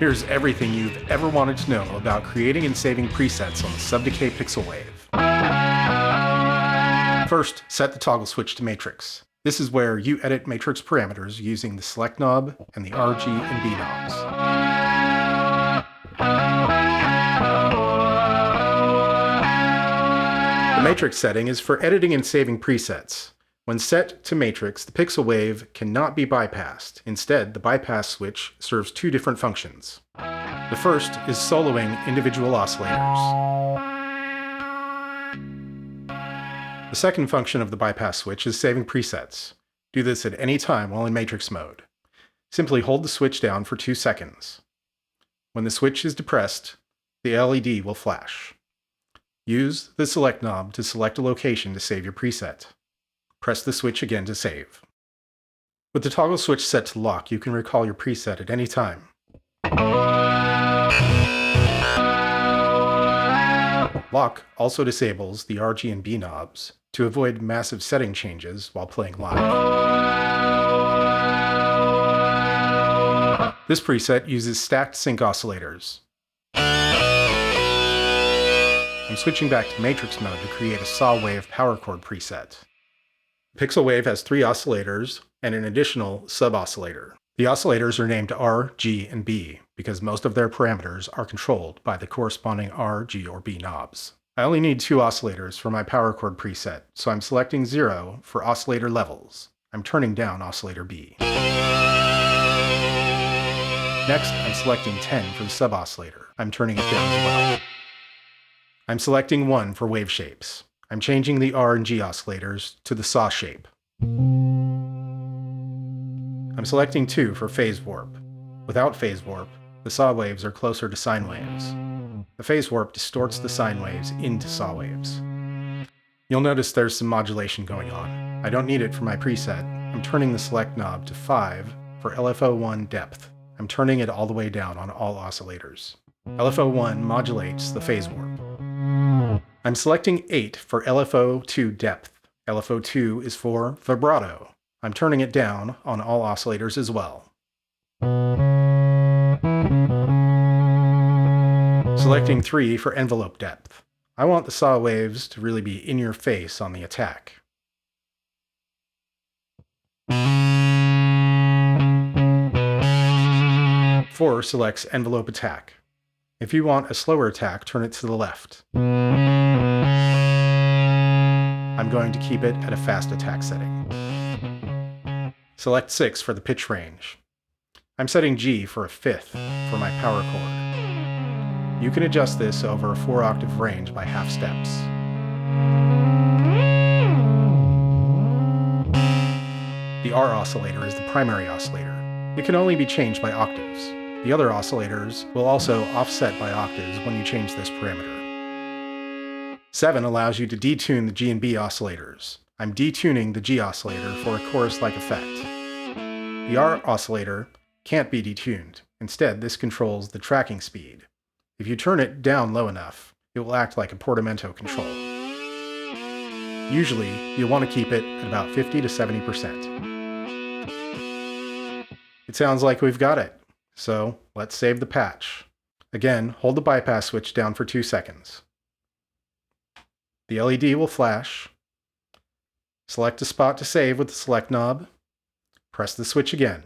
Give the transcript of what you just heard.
Here's everything you've ever wanted to know about creating and saving presets on the Subdecay PixelWave. First, set the toggle switch to matrix. This is where you edit matrix parameters using the select knob and the R, G, and B knobs. The matrix setting is for editing and saving presets. When set to matrix, the PixelWave cannot be bypassed. Instead, the bypass switch serves two different functions. The first is soloing individual oscillators. The second function of the bypass switch is saving presets. Do this at any time while in matrix mode. Simply hold the switch down for 2 seconds. When the switch is depressed, the LED will flash. Use the select knob to select a location to save your preset. Press the switch again to save. With the toggle switch set to lock, you can recall your preset at any time. Lock also disables the R, G, and B knobs to avoid massive setting changes while playing live. This preset uses stacked sync oscillators. I'm switching back to matrix mode to create a saw wave power chord preset. PixelWave has 3 oscillators and an additional sub-oscillator. The oscillators are named R, G, and B because most of their parameters are controlled by the corresponding R, G, or B knobs. I only need 2 oscillators for my power chord preset, so I'm selecting 0 for oscillator levels. I'm turning down oscillator B. Next, I'm selecting 10 for the sub-oscillator. I'm turning it down as well. I'm selecting 1 for wave shapes. I'm changing the R and G oscillators to the saw shape. I'm selecting 2 for phase warp. Without phase warp, the saw waves are closer to sine waves. The phase warp distorts the sine waves into saw waves. You'll notice there's some modulation going on. I don't need it for my preset. I'm turning the select knob to 5 for LFO1 depth. I'm turning it all the way down on all oscillators. LFO1 modulates the phase warp. I'm selecting 8 for LFO2 depth. LFO2 is for vibrato. I'm turning it down on all oscillators as well. Selecting 3 for envelope depth. I want the saw waves to really be in your face on the attack. 4 selects envelope attack. If you want a slower attack, turn it to the left. I'm going to keep it at a fast attack setting. Select 6 for the pitch range. I'm setting G for a 5th for my power chord. You can adjust this over a 4-octave range by half steps. The R oscillator is the primary oscillator. It can only be changed by octaves. The other oscillators will also offset by octaves when you change this parameter. 7 allows you to detune the G and B oscillators. I'm detuning the G oscillator for a chorus-like effect. The R oscillator can't be detuned. Instead, this controls the tracking speed. If you turn it down low enough, it will act like a Portamento control. Usually, you'll want to keep it at about 50 to 70%. It sounds like we've got it. So let's save the patch. Again, hold the bypass switch down for 2 seconds. The LED will flash. Select a spot to save with the select knob. Press the switch again.